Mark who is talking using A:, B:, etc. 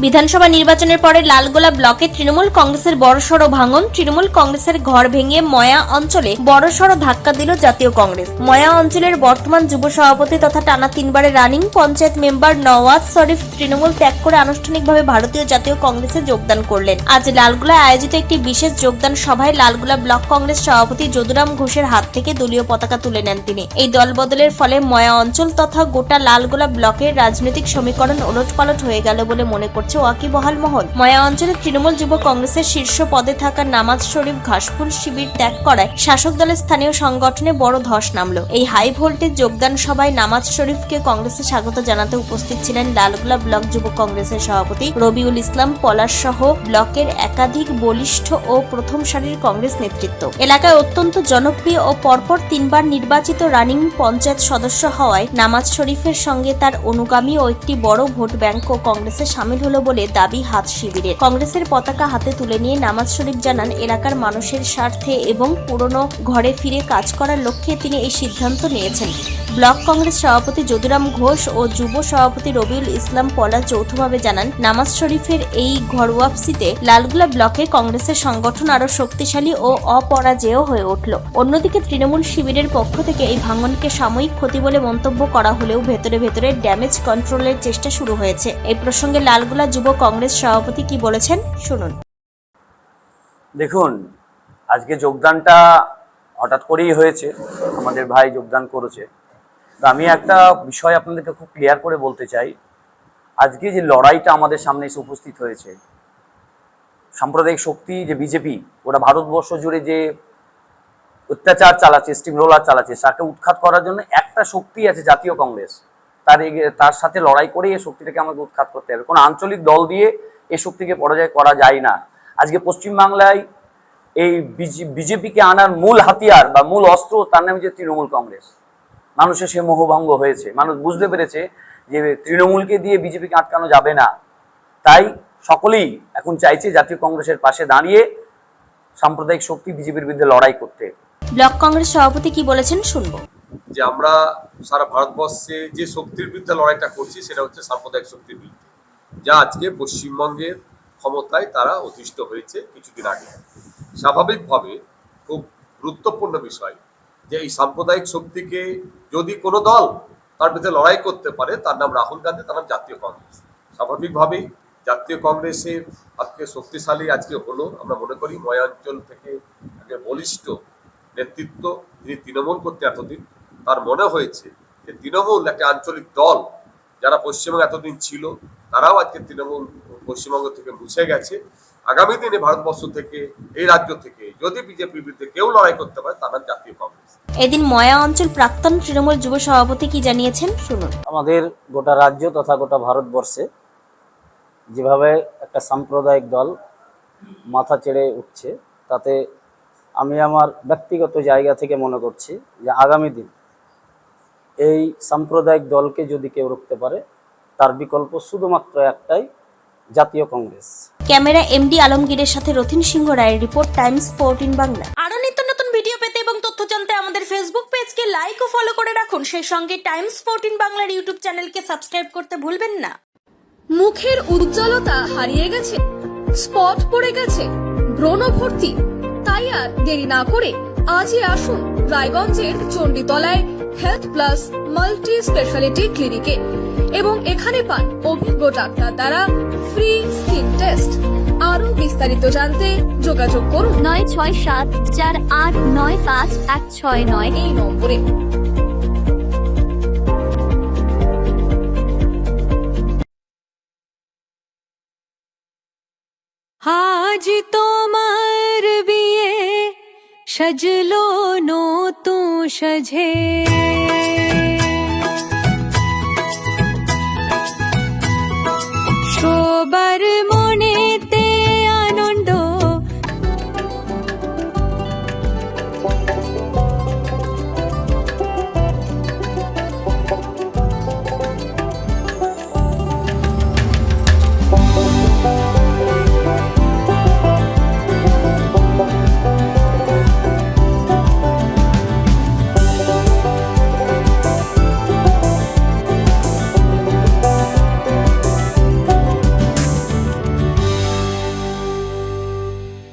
A: বিধানসভা নির্বাচনের পরে লালগোলা ব্লকে তৃণমূল কংগ্রেসের বড়সড় ভাঙন। তৃণমূল কংগ্রেসের ঘর ভেঙে ময়া অঞ্চলে বড়সড় ধাক্কা দিল জাতীয় কংগ্রেস। ময়া অঞ্চলের বর্তমান যুব সভাপতি তথা টানা 3 বারের রানিং পঞ্চায়েত মেম্বার নওয়াজ শরীফ তৃণমূল ত্যাগ করে আনুষ্ঠানিকভাবে ভারতীয় জাতীয় কংগ্রেসে যোগদান করলেন। আজ লালগোলায় আয়োজিত একটি বিশেষ যোগদান সভায় লালগোলা ব্লক কংগ্রেস সভাপতি যদুরাম ঘোষের হাত থেকে দলীয় পতাকা তুলে নেন তিনি। এই দলবদলের ফলে ময়া অঞ্চল তথা গোটা লালগোলা ব্লকের রাজনৈতিক সমীকরণ ওলটপালট হয়ে গেল বলে মনে করছে ওয়াকিবহাল মহল। ময়া অঞ্চলে তৃণমূল যুব কংগ্রেসের শীর্ষ পদে থাকা নামাজ শরীফ ঘাসফুল শিবির ত্যাগ করায় শাসক দলের স্থানীয় সংগঠনে বড় ধস নামল। এই হাই ভোল্টেজ যোগদান সভায় নামাজ শরীফকে কংগ্রেসে স্বাগত জানাতে উপস্থিত ছিলেন লালগোলা ব্লক যুব কংগ্রেসের সভাপতি রবিউল ইসলাম পলাশ সহ ব্লকের একাধিক বলিষ্ঠ ও প্রথম সারির কংগ্রেস নেতৃত্ব। এলাকায় অত্যন্ত জনপ্রিয় ও পরপর 3 বার নির্বাচিত রানিং পঞ্চায়েত সদস্য হওয়ায় নামাজ শরীফের সঙ্গে তার অনুগামী ও একটি বড় ভোট ব্যাংকও কংগ্রেসে শামিল হলো বলে দাবি হাত শিবিরের। কংগ্রেসের পতাকা হাতে তুলে নিয়ে নামাজ শরীফ জানান, এলাকার মানুষের স্বার্থে এবং পুরনো ঘরে ফিরে কাজ করার লক্ষ্যে তিনি এই সিদ্ধান্ত নিয়েছেন। ব্লক কংগ্রেস সভাপতি যদুরাম ঘোষ ও যুব সভাপতি রবিউল ইসলাম পলা যৌথভাবে জানান, নামাজ শরীফের এই ঘরওয়াপসিতে লালগোলা ব্লকে কংগ্রেসের সংগঠন আরো শক্তিশালী ও অপরাজেয় হয়ে উঠল। অন্যদিকে তৃণমূল শিবিরের পক্ষ থেকে এই ভাঙনকে সাময়িক ক্ষতি বলে মন্তব্য করা হলেও ভেতরে ভেতরে ড্যামেজ কন্ট্রোলের চেষ্টা শুরু হয়েছে। এই প্রসঙ্গে লালগোলা যুব কংগ্রেস সভাপতি কি বলেছেন শুনুন।
B: দেখুন, আজকে যোগদানটা হঠাৎ করেই হয়েছে, আমাদের ভাই যোগদান করেছে। তো আমি একটা বিষয় আপনাদেরকে খুব ক্লিয়ার করে বলতে চাই, আজকে যে লড়াইটা আমাদের সামনে এসে উপস্থিত হয়েছে, সাম্প্রদায়িক শক্তি যে বিজেপি ওরা ভারতবর্ষ জুড়ে যে অত্যাচার চালাচ্ছে, স্টিম রোলার চালাচ্ছে, তাকে উৎখাত করার জন্য একটা শক্তি আছে জাতীয় কংগ্রেস। তার সাথে লড়াই করে এই শক্তিটাকে আমাকে উৎখাত করতে হবে। কোনো আঞ্চলিক দল দিয়ে এই শক্তিকে পরাজয় করা যায় না। আজকে পশ্চিমবাংলায় এই বিজেপিকে আনার মূল হাতিয়ার বা মূল অস্ত্র তার নাম হচ্ছে তৃণমূল কংগ্রেস। মানুষের সে মোহভঙ্গ হয়েছে, মানুষ বুঝতে পেরেছে যে তৃণমূলকে দিয়ে বিজেপিকে আটকানো যাবে না। তাই সকলেই এখন চাইছে জাতীয় কংগ্রেসের পাশে দাঁড়িয়ে সাম্প্রদায়িক শক্তি বিজেপির বিরুদ্ধে লড়াই করতে।
A: ব্লক কংগ্রেস সভাপতি কি বলেছেন শুনবো।
C: যে আমরা সারা ভারতবর্ষে যে শক্তির বিরুদ্ধে লড়াইটা করছি সেটা হচ্ছে সাম্প্রদায়িক শক্তির বিরুদ্ধে, যা আজকে পশ্চিমবঙ্গের ক্ষমতায় তারা অধিষ্ঠ হয়েছে কিছুদিন আগে। স্বাভাবিকভাবে খুব গুরুত্বপূর্ণ বিষয় যে এই সাম্প্রদায়িক শক্তিকে যদি কোনো দল তার বিরুদ্ধে লড়াই করতে পারে, তার নাম রাহুল গান্ধী, তার নাম জাতীয় কংগ্রেস। স্বাভাবিকভাবেই জাতীয় কংগ্রেসের আজকে শক্তিশালী আজকে হলো। আমরা মনে করি ময়া অঞ্চল থেকে বলিষ্ঠ নেতৃত্ব, যিনি তৃণমূল করতে এতদিন, তার মনে হয়েছে যে তৃণমূল একটা আঞ্চলিক দল, যারা পশ্চিমবঙ্গে এতদিন ছিল তারাও আজকে তৃণমূল পশ্চিমবঙ্গ থেকে মুছে গেছে। আগামী দিনে ভারতবর্ষ থেকে, এই রাজ্য থেকে যদি বিজেপির বিরুদ্ধে কেউ লড়াই করতে পারে তার নাম জাতীয় কংগ্রেস।
A: এদিন ময়া অঞ্চল প্রাক্তন তৃণমূল যুব সভাপতি কি জানিয়েছেন শুনুন।
D: আমাদের গোটা রাজ্য তথা গোটা ভারতবর্ষে যেভাবে একটা সাম্প্রদায়িক দল মাথা চেড়ে উঠছে, তাতে আমি আমার ব্যক্তিগত জায়গা থেকে মনে করছি যে আগামী দিন এই সাম্প্রদায়িক দলকে যদি কেউ রুখতে পারে, তার বিকল্প শুধুমাত্র একটাই, জাতীয় কংগ্রেস।
A: ক্যামেরা এমডি আলমগীরের সাথে রথিন সিংহ রায়ের রিপোর্ট, টাইমস 14 বাংলা। আরো নিত্য নতুন ভিডিও পেতে এবং তথ্য জানতে আমাদের ফেসবুক পেজকে লাইক ও ফলো করে রাখুন। সেই সঙ্গে টাইমস 14 বাংলার ইউটিউব চ্যানেলকে সাবস্ক্রাইব করতে ভুলবেন না।
E: মুখের উজ্জ্বলতা হারিয়ে গেছে, স্পট পড়ে গেছে, ব্রণ ভর্তি, তাই আর দেরি না করে আজই আসুন রায়গঞ্জের চণ্ডীতলায় হেলথ প্লাস মাল্টি স্পেশালিটি ক্লিনিকে এবং এখানে পান অভিজ্ঞ ডাক্তার দ্বারা ফ্রি স্কিন টেস্ট। আরো বিস্তারিত জানতে যোগাযোগ করুন 9674895169 এই নম্বরে।
F: আজ তোমার বিয়ে সাজলো নতুন সাজে।